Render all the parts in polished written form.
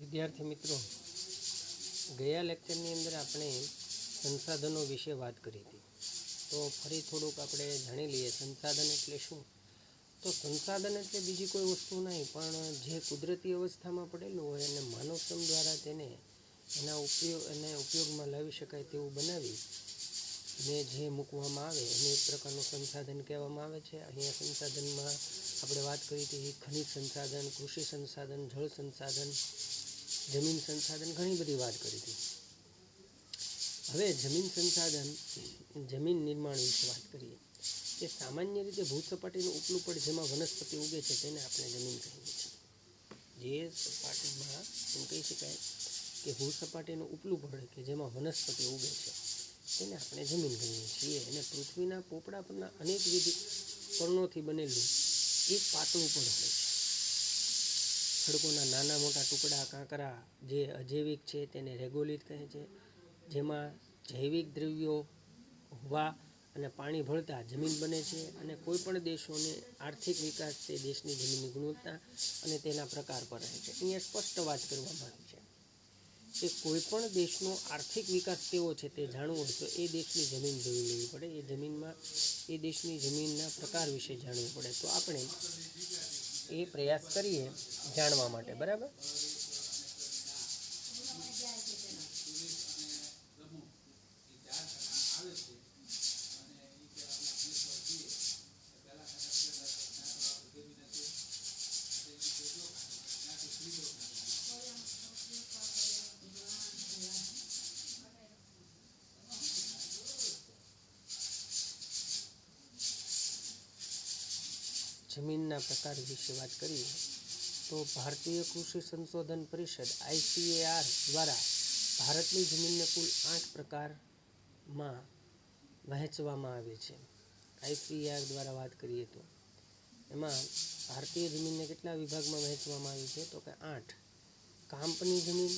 વિદ્યાર્થી મિત્રો, ગયા લેક્ચરની અંદર આપણે સંસાધનો વિશે વાત કરી હતી. તો ફરી થોડુંક આપણે જાણી લઈએ સંસાધન એટલે શું. તો સંસાધન એટલે બીજી કોઈ વસ્તુ નહીં, પણ જે કુદરતી અવસ્થામાં પડેલું હોય અને માનવશ્રમ દ્વારા તેને એને ઉપયોગમાં લાવી શકાય તેવું બનાવી ને જે મૂકવામાં આવે એને એક પ્રકારનું સંસાધન કહેવામાં આવે છે. અહીંયા સંસાધનમાં આપણે વાત કરી હતી ખનિજ સંસાધન, કૃષિ સંસાધન, જળ સંસાધન, જમીન સંસાધન, ઘણી બધી વાત કરી હતી. હવે જમીન સંસાધન, જમીન નિર્માણ વિશે વાત કરીએ. કે સામાન્ય રીતે ભૂસપાટીનું ઉપલું પડ જેમાં વનસ્પતિ ઉગે છે તેને આપણે જમીન કહીએ છીએ. જે સપાટીમાં એમ કહી શકાય કે ભૂસપાટીનું ઉપલું પડ કે જેમાં વનસ્પતિ ઉગે છે તેને આપણે જમીન કહીએ છીએ. અને પૃથ્વીના પોપડા પરના અનેકવિધ પર્ણોથી બનેલું એક પાતળું પડ હોય છે. ખડકોના નાના મોટા ટુકડા, કાંકરા જે અજૈવિક છે તેને રેગોલિથ કહે છે. જેમાં જૈવિક દ્રવ્યો, હવા અને પાણી ભળતા જમીન બને છે. અને કોઈપણ દેશોને આર્થિક વિકાસ તે દેશની જમીનની ગુણવત્તા અને તેના પ્રકાર પર રહે છે. અહીંયા સ્પષ્ટ વાત કરવામાં આવી છે કે કોઈપણ દેશનો આર્થિક વિકાસ કેવો છે તે જાણવું હોય તો એ દેશની જમીન જોઈ લેવી પડે. એ દેશની જમીનના પ્રકાર વિશે જાણવું પડે. તો આપણે એ પ્રયાસ કરીએ જાણવા માટે, બરાબર. જમીનના પ્રકાર વિશે વાત કરીએ તો ભારતીય કૃષિ સંશોધન પરિષદ ICAR દ્વારા ભારતની જમીનને કુલ 8 પ્રકારમાં વહેંચવામાં આવે છે. ICAR દ્વારા વાત કરીએ તો એમાં ભારતીય જમીનને કેટલા વિભાગમાં વહેંચવામાં આવી છે તો કે 8. કાંપની જમીન,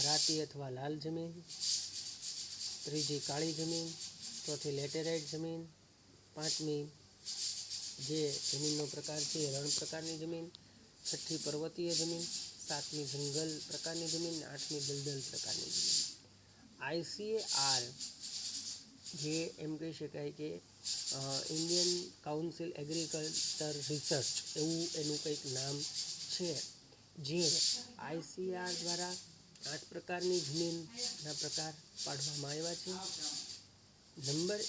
રાતી અથવા લાલ જમીન, ત્રીજી કાળી જમીન, ચોથી લેટેરાઇટ જમીન, પાંચમી જે જમીનનો પ્રકાર છે રણ પ્રકારની જમીન, છઠ્ઠી પર્વતીય જમીન, સાતમી જંગલ પ્રકારની જમીન, આઠમી દલદલ પ્રકારની જમીન. ICAR જે એમ કહી શકાય કે ઇન્ડિયન કાઉન્સિલ એગ્રીકલ્ચર રિસર્ચ એવું એનું કંઈક નામ છે. જે ICAR દ્વારા 8 પ્રકારની જમીનના પ્રકાર પાડવામાં આવ્યા છે. નંબર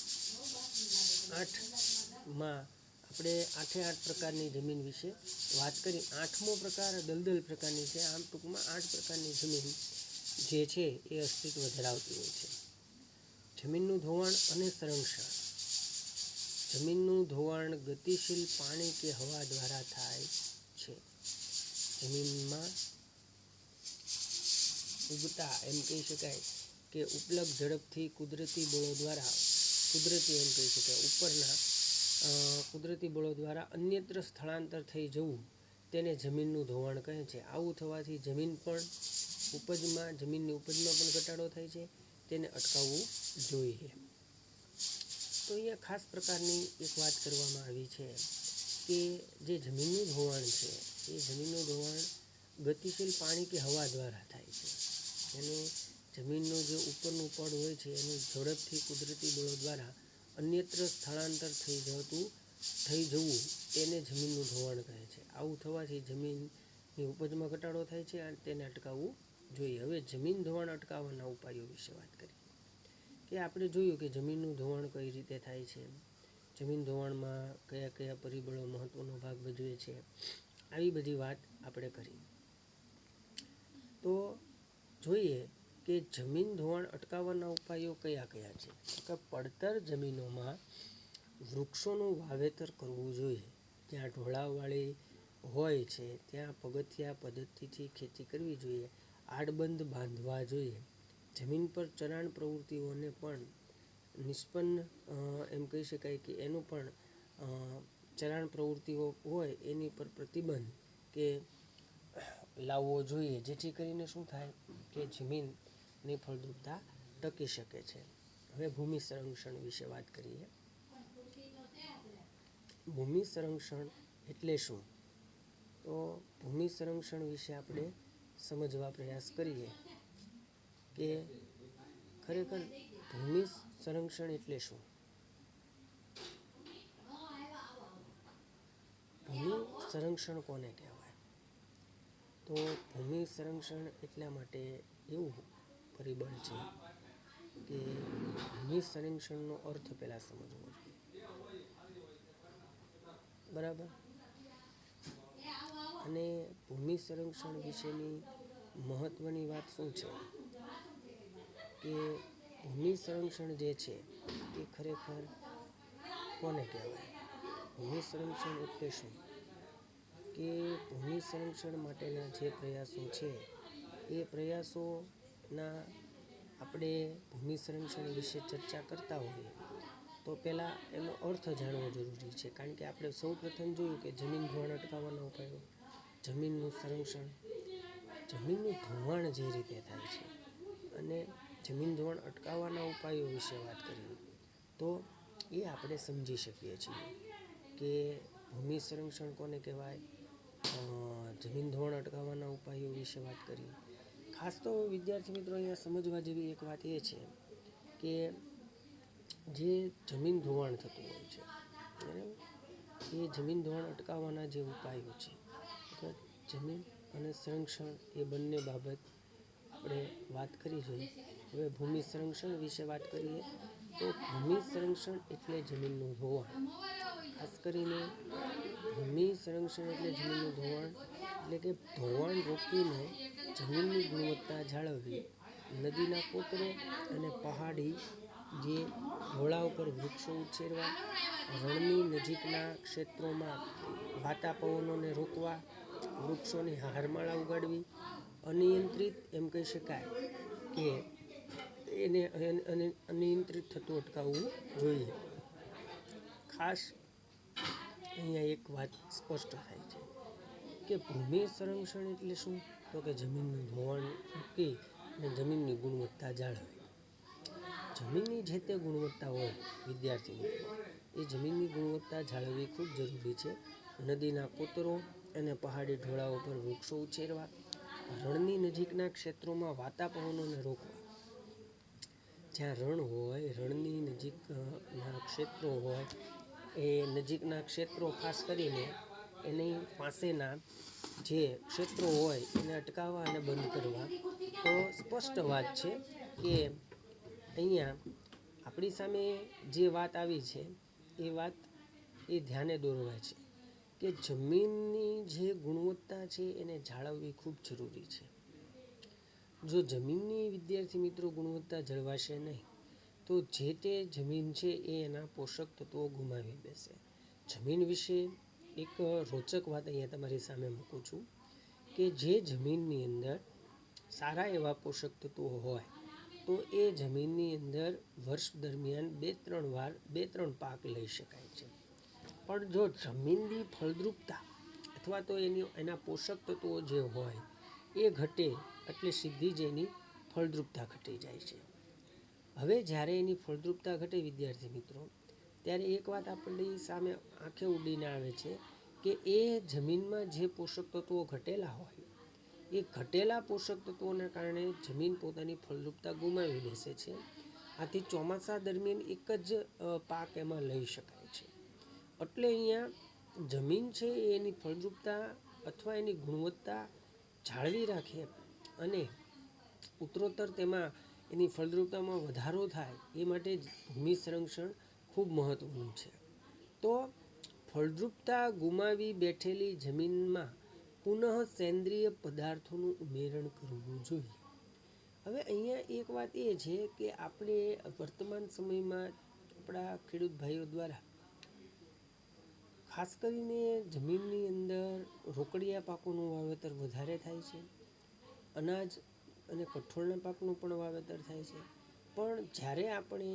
8માં આપણે 8 પ્રકારની જમીન વિશે વાત કરી. 8મો પ્રકાર દલદલ પ્રકારની છે. આમ ટૂંકમાં 8 પ્રકારની જમીન જે છે એ અસ્તિત્વ ધરાવતી હોય છે. જમીનનું ધોવાણ અને સંરક્ષણ. જમીનનું ધોવાણ ગતિશીલ પાણી કે હવા દ્વારા થાય છે. જમીનમાં ઉગતા એમ કહી શકાય કે ઉપલબ્ધ ઝડપથી કુદરતી બળો દ્વારા ઉપરના કુદરતી બળો દ્વારા અન્યત્ર સ્થળાંતર થઈ જવું તેને જમીનનું ધોવાણ કહે છે. આવું થવાથી જમીનની ઉપજમાં પણ ઘટાડો થાય છે. તેને અટકાવવું જોઈએ. તો અહીંયા ખાસ પ્રકારની એક વાત કરવામાં આવી છે કે જે જમીનનું ધોવાણ છે એ જમીનનું ધોવાણ ગતિશીલ પાણી કે હવા દ્વારા થાય છે. અને જમીનનું જે ઉપરનું પડ હોય છે એનું ઝડપથી કુદરતી બળો દ્વારા અન્યત્ર સ્થળાંતર થઈ જવું તેને જમીનનું ધોવાણ કહે છે. આવું થવાથી જમીનની ઉપજમાં ઘટાડો થાય છે અને તેને અટકાવવું જોઈએ. હવે જમીન ધોવાણ અટકાવવાના ઉપાયો વિશે વાત કરીએ કે આપણે જોયું કે જમીનનું ધોવાણ કઈ રીતે થાય છે, જમીન ધોવાણમાં કયા કયા પરિબળો મહત્વનો ભાગ ભજવે છે, આવી બધી વાત આપણે કરી. તો જોઈએ કે જમીન ધોવાણ અટકાવવાના ઉપાયો કયા કયા છે. તો પડતર જમીનોમાં વૃક્ષોનું વાવેતર કરવું જોઈએ. જ્યાં ઢોળાવવાળી હોય છે ત્યાં પગથિયા પદ્ધતિથી ખેતી કરવી જોઈએ. આડબંધ બાંધવા જોઈએ. જમીન પર ચરાણ પ્રવૃત્તિઓને પણ નિષ્પન્ન એમ કહી શકાય કે એનું પણ ચરાણ પ્રવૃત્તિઓ હોય એની પર પ્રતિબંધ કે લાવવો જોઈએ. જેથી કરીને શું થાય કે જમીનની ફળદ્રુપતા ટકી શકે છે. હવે ભૂમિ સંરક્ષણ વિશે વાત કરીએ. ભૂમિ સંરક્ષણ એટલે શું? તો ભૂમિ સંરક્ષણ વિશે આપણે સમજવા પ્રયાસ કરીએ કે ખરેખર ભૂમિ સંરક્ષણ એટલે શું. ભૂમિ સંરક્ષણ કોને કહેવાય? તો ભૂમિ સંરક્ષણ એટલા માટે એવું પરિબળ છે કે ભૂમિ સંરક્ષણનો અર્થ પહેલાં સમજવો જોઈએ. બરાબર. અને ભૂમિ સંરક્ષણ વિશેની મહત્ત્વની વાત શું છે કે ભૂમિ સંરક્ષણ જે છે એ ખરેખર કોને કહેવાય? ભૂમિ સંરક્ષણ એટલે શું કે ભૂમિ સંરક્ષણ માટેના જે પ્રયાસો છે એ પ્રયાસોના આપણે ભૂમિ સંરક્ષણ વિશે ચર્ચા કરતા હોઈએ તો પહેલાં એનો અર્થ જાણવો જરૂરી છે. કારણ કે આપણે સૌ પ્રથમ જોયું કે જમીન ધોવાણ અટકાવવાના ઉપાયો, જમીનનું સંરક્ષણ, જમીનનું ધોવાણ જે રીતે થાય છે અને જમીન ધોવાણ અટકાવવાના ઉપાયો વિશે વાત કરીએ તો એ આપણે સમજી શકીએ છીએ કે ભૂમિ સંરક્ષણ કોને કહેવાય, જમીન ધોવાણ અટકાવવાના ઉપાયો વિશે વાત કરીએ. ખાસ તો વિદ્યાર્થી મિત્રો અહીંયા સમજવા જેવી એક વાત એ છે કે જે જમીન ધોવાણ થતું હોય છે એ જમીન ધોવાણ અટકાવવાના જે ઉપાયો છે, જમીન અને સંરક્ષણ એ બંને બાબત આપણે વાત કરી જોઈએ. હવે ભૂમિ સંરક્ષણ વિશે વાત કરીએ તો ભૂમિ સંરક્ષણ એટલે જમીનનું ધોવાણ. ખાસ કરીને ભૂમિ સંરક્ષણ એટલે જમીનનું ધોવાણ એટલે કે ધોવાણ રોકીને જમીનની ગુણવત્તા જાળવવી, નદીના કોતરો અને પહાડી જે ઢોળા ઉપર વૃક્ષો ઉછેરવા, રણની નજીકના ક્ષેત્રોમાં વાતા પવનોને રોકવા, વૃક્ષોની હારમાળા ઉગાડવી, અનિયંત્રિત એમ કહી શકાય કે એને અનિયંત્રિત થતું અટકાવવું જોઈએ. ખાસ અહીંયા એક વાત સ્પષ્ટ થાય છે કે ભૂમિ સંરક્ષણ એટલે શું, તો કે જમીનનું ધોવાણ રોકી અને જમીનની ગુણવત્તા જાળવવી. જમીનની જે તે ગુણવત્તા હોય વિદ્યાર્થી મિત્રો, એ જમીનની ગુણવત્તા જાળવવી ખૂબ જરૂરી છે. નદીના કોતરો અને પહાડી ઢોળાવો પર વૃક્ષો ઉછેરવા, રણની નજીકના ક્ષેત્રોમાં વાતા પવનોને રોકવા. જ્યાં રણ હોય, રણની નજીકના ક્ષેત્રો હોય, એ નજીકના ક્ષેત્રો ખાસ કરીને એની પાસેના જે ક્ષેત્રો હોય એને અટકાવવા અને બંધ કરવા. તો સ્પષ્ટ વાત છે કે અહીંયા આપણી સામે જે વાત આવી છે એ વાત એ ધ્યાને દોરવાય છે કે જમીનની જે ગુણવત્તા છે એને જાળવવી ખૂબ જરૂરી છે. જો જમીનની વિદ્યાર્થી મિત્રો ગુણવત્તા જળવાશે નહીં તો જે તે જમીન છે એ એના પોષક તત્વો ગુમાવી બેસે. જમીન વિશે એક રોચક વાત અહીંયા તમારી સામે મૂકું છું કે જે જમીનની અંદર સારા એવા પોષક તત્વો હોય તો એ જમીનની અંદર વર્ષ દરમિયાન 2-3 પાક લઈ શકાય છે. પણ જો જમીનની ફળદ્રુપતા અથવા તો એના પોષક તત્વો જે હોય એ ઘટે એટલે સીધી જ એની ફળદ્રુપતા ઘટી જાય છે. હવે જ્યારે એની ફળદ્રુપતા ઘટે વિદ્યાર્થી મિત્રો, ત્યારે એક વાત આપણી સામે આંખે ઉડીને આવે છે કે એ જમીનમાં જે પોષક તત્વો ઘટેલા હોય એ ઘટેલા પોષક તત્વોના કારણે જમીન પોતાની ફળદ્રુપતા ગુમાવી બેસે છે. આથી ચોમાસા દરમિયાન એક જ પાક એમાં લઈ શકાય છે. એટલે અહીંયા જમીન છે એની ફળદ્રુપતા અથવા એની ગુણવત્તા જાળવી રાખે અને ઉત્તરોત્તર તેમાં એની ફળદ્રુપતામાં વધારો થાય એ માટે ભૂમિ સંરક્ષણ ખૂબ મહત્ત્વનું છે. તો ફળદ્રુપતા ગુમાવી બેઠેલી જમીનમાં પુનઃ સેન્દ્રિય પદાર્થોનું ઉમેરણ કરવું જોઈએ. હવે અહીંયા એક વાત એ છે કે આપણે વર્તમાન સમયમાં આપણા ખેડૂત ભાઈઓ દ્વારા ખાસ કરીને જમીનની અંદર રોકડિયા પાકોનું વાવેતર વધારે થાય છે. અનાજ અને કઠોળના પાકનું પણ વાવેતર થાય છે. પણ જ્યારે આપણે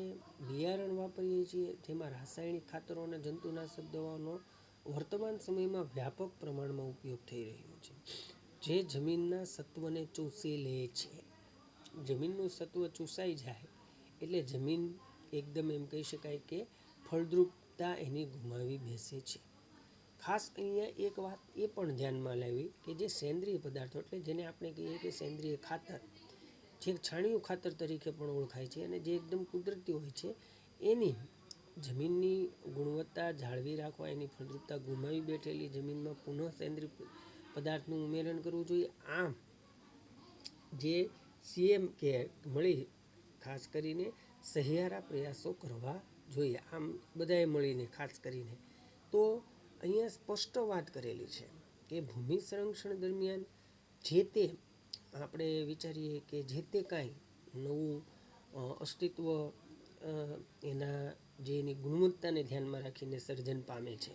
બિયારણ વાપરીએ છીએ જેમાં રાસાયણિક ખાતરો અને જંતુનાશક દવાઓનો વર્તમાન સમયમાં વ્યાપક પ્રમાણમાં ઉપયોગ થઈ રહ્યો છે, જે જમીનના સત્વને ચૂસી લે છે. જમીનનું સત્વ ચૂસાઈ જાય એટલે જમીન એકદમ એમ કહી શકાય કે ફળદ્રુપતા એની ગુમાવી બેસે છે. ખાસ અહીંયા એક વાત એ પણ ધ્યાનમાં લાવી કે જે સેન્દ્રિય પદાર્થો એટલે જેને આપણે કહીએ કે સેન્દ્રિય ખાતર, જે છાણિયું ખાતર તરીકે પણ ઓળખાય છે અને જે એકદમ કુદરતી હોય છે, એની જમીનની ગુણવત્તા જાળવી રાખવા, એની ફળદ્રુપતા ગુમાવી બેઠેલી જમીનમાં પુનઃ સેન્દ્રિય પદાર્થનું ઉમેરણ કરવું જોઈએ. આમ જે CM કે મળી ખાસ કરીને સહિયારા પ્રયાસો કરવા જોઈએ. આમ બધાએ મળીને ખાસ કરીને તો અહીંયા સ્પષ્ટ વાત કરેલી છે કે ભૂમિ સંરક્ષણ દરમિયાન જે તે આપણે વિચારીએ કે જે તે કાંઈ નવું અસ્તિત્વ એના જે એની ગુણવત્તાને ધ્યાનમાં રાખીને સર્જન પામે છે,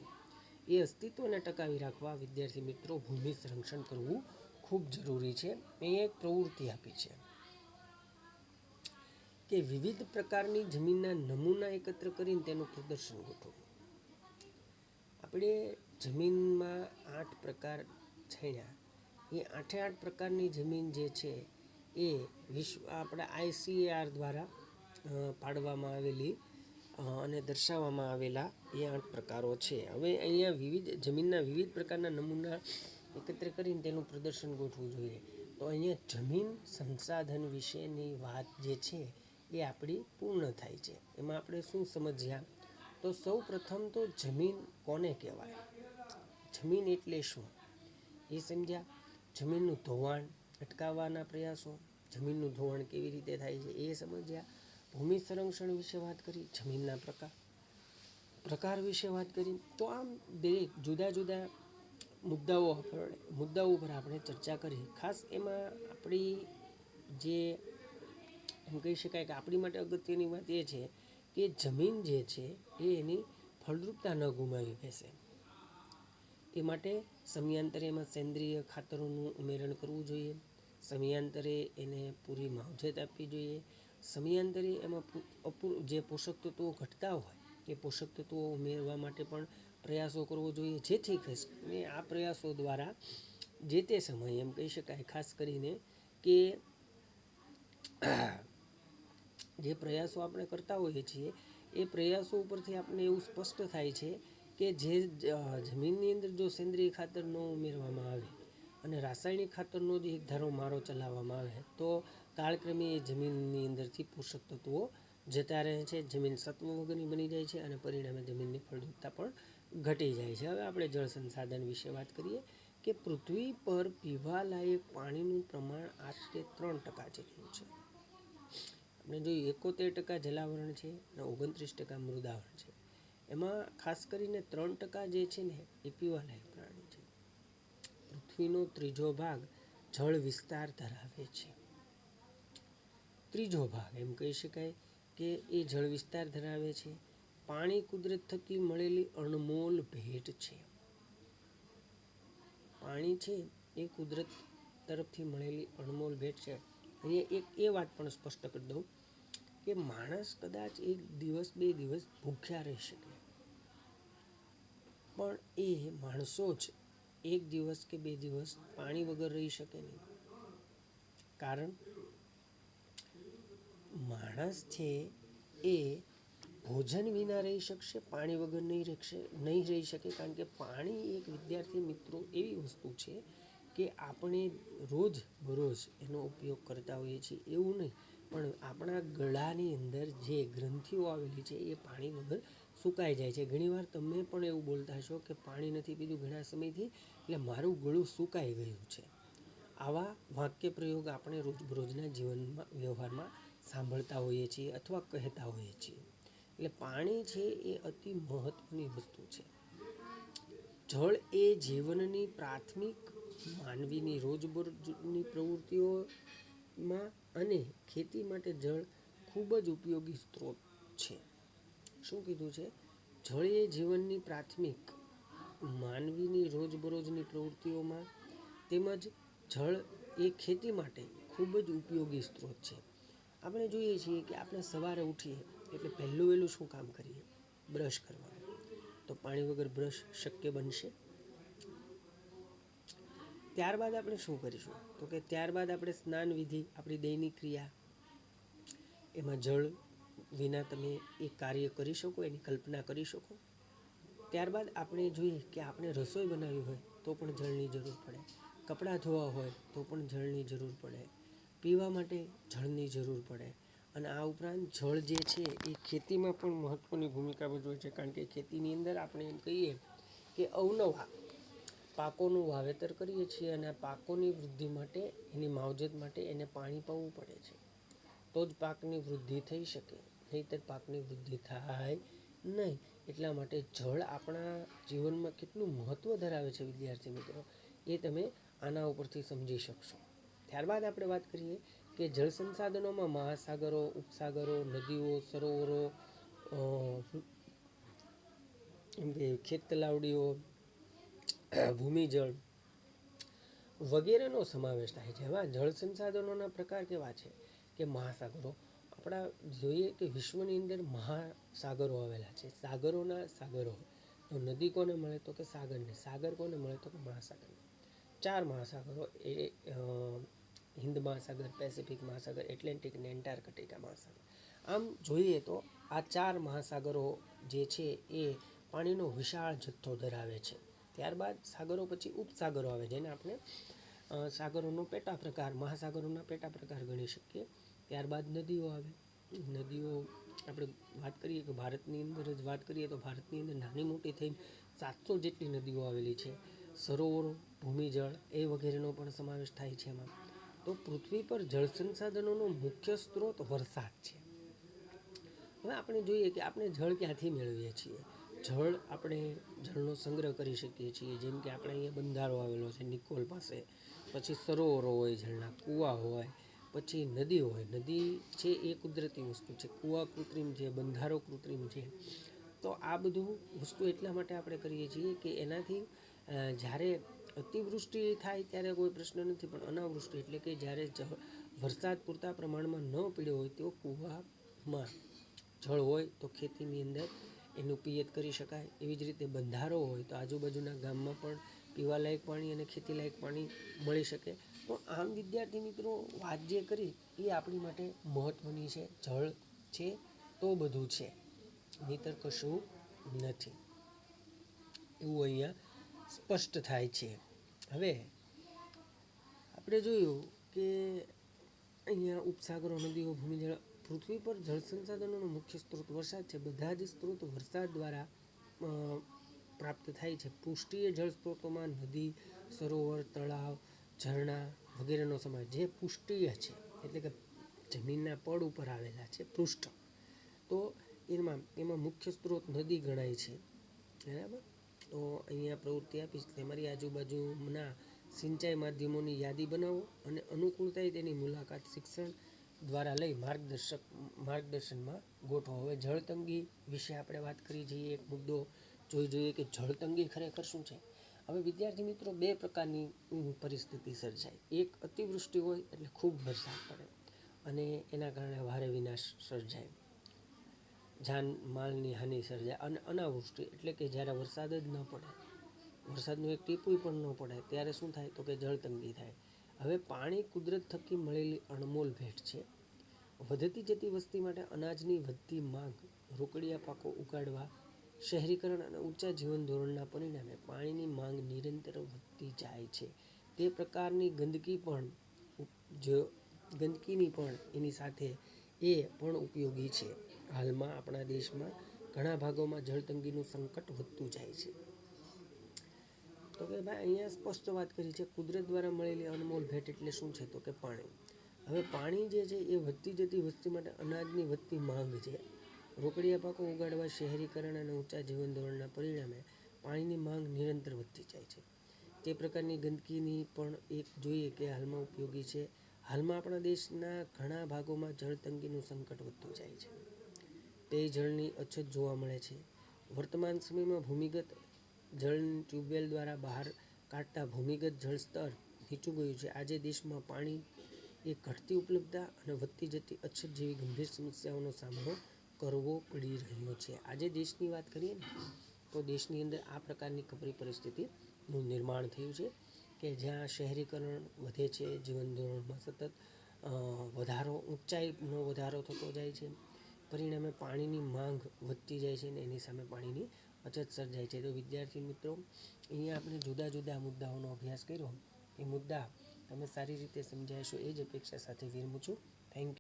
એ અસ્તિત્વને ટકાવી રાખવા વિદ્યાર્થી મિત્રો ભૂમિ સંરક્ષણ કરવું ખૂબ જરૂરી છે. અહીંયા એક પ્રવૃત્તિ આપી છે કે વિવિધ પ્રકારની જમીનના નમૂના એકત્ર કરીને તેનું પ્રદર્શન ગોઠવવું. આપણે જમીનમાં 8 પ્રકાર છાણ્યા, એ 8 પ્રકારની જમીન જે છે એ આપણા ICAR દ્વારા પાડવામાં આવેલી અને દર્શાવવામાં આવેલા એ 8 પ્રકારો છે. હવે અહીંયા જમીનના વિવિધ પ્રકારના નમૂના એકત્ર કરીને તેનું પ્રદર્શન ગોઠવવું જોઈએ. તો અહીંયા જમીન સંસાધન વિશેની વાત જે છે એ આપણી પૂર્ણ થાય છે. એમાં આપણે શું સમજ્યા? તો સૌ પ્રથમ તો જમીન કોને કહેવાય, જમીન એટલે શું એ સમજ્યા. જમીનનું ધોવાણ અટકાવવાના પ્રયાસો, જમીનનું ધોવાણ કેવી રીતે થાય છે એ સમજ્યા. ભૂમિ સંરક્ષણ વિશે વાત કરી, જમીનના પ્રકાર વિશે વાત કરી. તો આમ દરેક જુદા જુદા મુદ્દાઓ પર આપણે ચર્ચા કરી. ખાસ એમાં આપણી જે એમ કહી શકાય કે આપણી માટે અગત્યની વાત એ છે કે જમીન જે છે એ એની ફળદ્રુપતા ન ગુમાવી બેસે એ માટે સમયાંતરે એમાં સેન્દ્રિય ખાતરોનું ઉમેરણ કરવું જોઈએ. સમયાંતરે એને પૂરી માવજત આપવી જોઈએ. સમયાંતરે એમાં જે પોષક તત્વો ઘટતા હોય એ પોષક તત્વો ઉમેરવા માટે પણ પ્રયાસો કરવો જોઈએ, જેથી કરીને આ પ્રયાસો દ્વારા જે તે સમયે એમ કહી શકાય ખાસ કરીને કે જે પ્રયાસો આપણે કરતા હોઈએ છીએ એ પ્રયાસો ઉપરથી આપણને એવું સ્પષ્ટ થાય છે કે જે જમીનની અંદર જો સેન્દ્રિય ખાતર ન ઉમેરવામાં આવે અને રાસાયણિક ખાતરનો જ એક ધારો મારો ચલાવવામાં આવે તો કાળક્રમે એ જમીનની અંદરથી પોષક તત્વો જતા રહે છે, જમીન સત્વ વગરની બની જાય છે અને પરિણામે જમીનની ફળદ્રુપતા પણ ઘટી જાય છે. હવે આપણે જળ સંસાધન વિશે વાત કરીએ કે પૃથ્વી પર પીવાલાયક પાણીનું પ્રમાણ આશરે 3% જેટલું છે. આપણે જોઈએ 71% જલાવરણ છે અને 29% મૃદાવરણ છે. એમાં ખાસ કરીને 3% જે છે ને એ પીવાલાયક પાણી છે. પૃથ્વીનો ત્રીજો ભાગ જળ વિસ્તાર ધરાવે છે. ત્રીજો ભાગ એમ કહી શકાય કે એ જળ વિસ્તાર ધરાવે છે. પાણી કુદરત થકી મળેલી અણમોલ ભેટ છે. પાણી છે એ કુદરત તરફથી મળેલી અણમોલ ભેટ છે. અહીંયા એક એ વાત પણ સ્પષ્ટ કરી દઉં કે માણસ કદાચ 1 દિવસ 2 દિવસ ભૂખ્યા રહી શકે, પણ એ માણસો જ 1 દિવસ કે 2 દિવસ પાણી વગર રહી શકે નહીં. કારણ માણસ છે એ ભોજન વિના રહી શકશે, પાણી વગર નહીં રહી શકે. કારણ કે પાણી એક વિદ્યાર્થી મિત્રો એવી વસ્તુ છે કે આપણે રોજ બરોજ એનો ઉપયોગ કરતા હોઈએ છીએ એવું નહીં, પણ આપણા ગળાની અંદર જે ગ્રંથિઓ આવેલી છે એ પાણી વગર સુકાઈ જાય છે. ઘણીવાર તમે પણ એવું બોલતા હશો કે પાણી નથી પીધું ઘણા સમયથી એટલે મારું ગળું સુકાઈ ગયું છે. આવા વાક્ય પ્રયોગ આપણે રોજબરોજના જીવનમાં વ્યવહારમાં સાંભળતા હોઈએ છીએ અથવા કહેતા હોઈએ છીએ. એટલે પાણી છે એ અતિ મહત્વની વસ્તુ છે. જળ એ જીવનની પ્રાથમિક માનવીની રોજબરોજની પ્રવૃત્તિઓમાં અને ખેતી માટે જળ ખૂબ જ ઉપયોગી સ્ત્રોત છે. શું કીધું છે? જળ એ જીવનની પ્રાથમિક માનવીની રોજબરોજની પ્રવૃત્તિઓમાં તેમજ જળ એ ખેતી માટે ખૂબ જ ઉપયોગી સ્ત્રોત છે. આપણે જોઈએ છીએ કે આપણે સવારે ઉઠીએ એટલે પહેલું વહેલું શું કામ કરીએ? બ્રશ કરવાનું. તો પાણી વગર બ્રશ શક્ય બનશે? ત્યારબાદ આપણે શું કરીશું? તો કે ત્યારબાદ આપણે સ્નાન વિધિ, આપણી દૈનિક ક્રિયા, એમાં જળ વિના તમે એ કાર્ય કરી શકો, એની કલ્પના કરી શકો? ત્યારબાદ આપણે જોઈએ કે આપણે રસોઈ બનાવવી હોય તો પણ જળની જરૂર પડે, કપડાં ધોવા હોય તો પણ જળની જરૂર પડે, પીવા માટે જળની જરૂર પડે. અને આ ઉપરાંત જળ જે છે એ ખેતીમાં પણ મહત્ત્વની ભૂમિકા ભજવે છે. કારણ કે ખેતીની અંદર આપણે એમ કહીએ કે અવનવા પાકોનું વાવેતર કરીએ છીએ અને પાકોની વૃદ્ધિ માટે, એની માવજત માટે એને પાણી પાવું પડે છે. તો જ પાકની વૃદ્ધિ થઈ શકે, નહીંતર પાકની વૃદ્ધિ થાય નહીં. એટલા માટે જળ આપણા જીવનમાં કેટલું મહત્ત્વ ધરાવે છે વિદ્યાર્થી મિત્રો, એ તમે આના ઉપરથી સમજી શકશો. ત્યારબાદ આપણે વાત કરીએ કે જળ સંસાધનોમાં મહાસાગરો, ઉપસાગરો, નદીઓ, સરોવરો, ખેત તલાવડીઓ, ભૂમિજળ વગેરેનો સમાવેશ થાય છે. એમાં જળ સંસાધનોના પ્રકાર કેવા છે કે મહાસાગરો. આપણા જોઈએ કે વિશ્વની અંદર મહાસાગરો આવેલા છે, સાગરોના સાગરો. તો નદી કોને મળે તો કે સાગરને, સાગર કોને મળે તો કે મહાસાગરને. 4 મહાસાગરો એ હિન્દ મહાસાગર, પેસિફિક મહાસાગર, એટલાન્ટિક અને એન્ટાર્કટિકા મહાસાગર. આમ જોઈએ તો આ 4 મહાસાગરો જે છે એ પાણીનો વિશાળ જથ્થો ધરાવે છે. ત્યારબાદ સાગરો પછી ઉપસાગરો આવે, જેને આપણે સાગરોનો પેટા પ્રકાર, મહાસાગરોના પેટા પ્રકાર ગણી શકીએ. ત્યારબાદ નદીઓ આવે. નદીઓ આપણે વાત કરીએ કે ભારતની અંદર જ વાત કરીએ તો ભારતની અંદર નાની મોટી થઈ 700 જેટલી નદીઓ આવેલી છે. સરોવરો, ભૂમિજળ એ વગેરેનો પણ સમાવેશ થાય છે એમાં. તો પૃથ્વી પર જળ સંસાધનોનો મુખ્ય સ્ત્રોત વરસાદ છે. હવે આપણે જોઈએ કે આપણે જળ ક્યાંથી મેળવીએ છીએ. આપણે જળનો સંગ્રહ કરી શકીએ છીએ. જેમ કે આપણે અહીંયા બંધારો આવેલો છે નિકોલ પાસે, પછી સરોવરો હોય, જળના કૂવા હોય, પછી નદી હોય. નદી છે એ કુદરતી વસ્તુ છે, કૂવા કૃત્રિમ છે, બંધારો કૃત્રિમ છે. તો આ બધું વસ્તુ એટલા માટે આપણે કરીએ છીએ કે એનાથી જ્યારે અતિવૃષ્ટિ થાય ત્યારે કોઈ પ્રશ્ન નથી, પણ અનાવૃષ્ટિ એટલે કે જ્યારે વરસાદ પૂરતા પ્રમાણમાં ન પડ્યો હોય તો કૂવામાં જળ હોય તો ખેતીની અંદર એનું પિયત કરી શકાય. એવી જ રીતે બંધારો હોય તો આજુબાજુના ગામમાં પણ પીવાલાયક પાણી અને ખેતીલાયક પાણી મળી શકે. તો આમ વિદ્યાર્થી મિત્રો વાત જે કરી એ આપણી માટે મહત્ત્વની છે. જળ છે તો બધું છે, નહીંતર કશું નથી, એવું અહીંયા સ્પષ્ટ થાય છે. હવે આપણે જોયું કે અહીંયા ઉપસાગરો, નદીઓ, ભૂમિજળ. પૃથ્વી પર જળ સંસાધનોનો મુખ્ય સ્ત્રોત વરસાદ છે. બધા જ સ્ત્રોત વરસાદ દ્વારા પ્રાપ્ત થાય છે. પૃષ્ઠીય જળ સ્ત્રોતોમાં નદી, સરોવર, તળાવ, ઝરણા વગેરેનો સમાવેશ. જે પૃષ્ઠીય છે એટલે કે જમીનના પડ ઉપર આવેલા છે, પૃષ્ઠ, તો એમાં મુખ્ય સ્ત્રોત નદી ગણાય છે. બરાબર. તો અહીંયા પ્રવૃત્તિ આપીશ, તમારી આજુબાજુના સિંચાઈ માધ્યમોની યાદી બનાવો અને અનુકૂળ થાય તેની મુલાકાત શિક્ષણ દ્વારા લઈ માર્ગદર્શનમાં ગોઠવો. હવે જળતંગી વિશે આપણે વાત કરી જઈએ, એક મુદ્દો જોઈએ કે જળતંગી ખરેખર શું છે. હવે વિદ્યાર્થી મિત્રો 2 પ્રકારની પરિસ્થિતિ સર્જાય. એક અતિવૃષ્ટિ હોય એટલે ખૂબ વરસાદ પડે અને એના કારણે ભારે વિનાશ સર્જાય, જાન માલની હાનિ સર્જાય. અને અનાવૃષ્ટિ એટલે કે જ્યારે વરસાદ જ ન પડે, વરસાદનું એક ટીપું પણ ન પડે, ત્યારે શું થાય તો કે જળતંગી થાય. હવે પાણી કુદરત થકી મળેલી અણમોલ ભેટ છે. વધતી જતી વસ્તી માટે અનાજની વધતી માંગ, રોકડિયા પાકો ઉગાડવા, શહેરીકરણ અને ઊંચા જીવન ધોરણના પરિણામે પાણીની માંગ નિરંતર વધતી જાય છે. તે પ્રકારની ગંદકીની પણ એની સાથે એ પણ ઉપયોગી છે. હાલમાં આપણા દેશમાં ઘણા ભાગોમાં જળતંગીનું સંકટ વધતું જાય છે. તો કે ભાઈ અહીંયા સ્પષ્ટ વાત કરી છે, કુદરત દ્વારા મળેલી અનમોલ ભેટ એટલે શું છે તો કે પાણી. હવે પાણી જે છે એ વધતી જતી વસ્તી માટે અનાજની વધતી માંગ છે. રોકડિયા પાકો ઉગાડવા, શહેરીકરણ અને ઊંચા જીવન ધોરણના પરિણામે પાણીની માંગ નિરંતર વધતી જાય છે. તે પ્રકારની ગંદકીની પણ એક જોઈએ કે હાલમાં ઉપયોગી છે. હાલમાં આપણા દેશના ઘણા ભાગોમાં જળતંગીનું સંકટ વધતું જાય છે. પેયજળની અછત જોવા મળે છે. વર્તમાન સમયમાં ભૂમિગત જળ ટ્યુબવેલ દ્વારા બહાર કાઢતા ભૂમિગત જળસ્તર નીચું ગયું છે. આજે દેશમાં પાણી એ ઘટતી ઉપલબ્ધતા અને વધતી જતી અછત જેવી ગંભીર સમસ્યાઓનો સામનો કરવો પડી રહ્યો છે. આજે દેશની વાત કરીએ ને તો દેશની અંદર આ પ્રકારની કપરી પરિસ્થિતિનું નિર્માણ થયું છે કે જ્યાં શહેરીકરણ વધે છે, જીવન ધોરણમાં સતત ઊંચાઈનો વધારો થતો જાય છે. પરિણામે પાણીની માંગ વધતી જાય છે અને એની સામે પાણીની અછત સર્જાય છે. તો વિદ્યાર્થી મિત્રો, અહીંયા આપણે જુદા જુદા મુદ્દાઓનો અભ્યાસ કર્યો. એ મુદ્દા તમે સારી રીતે સમજ્યા હશો એ જ અપેક્ષા સાથે વિરમું છું. Thank you.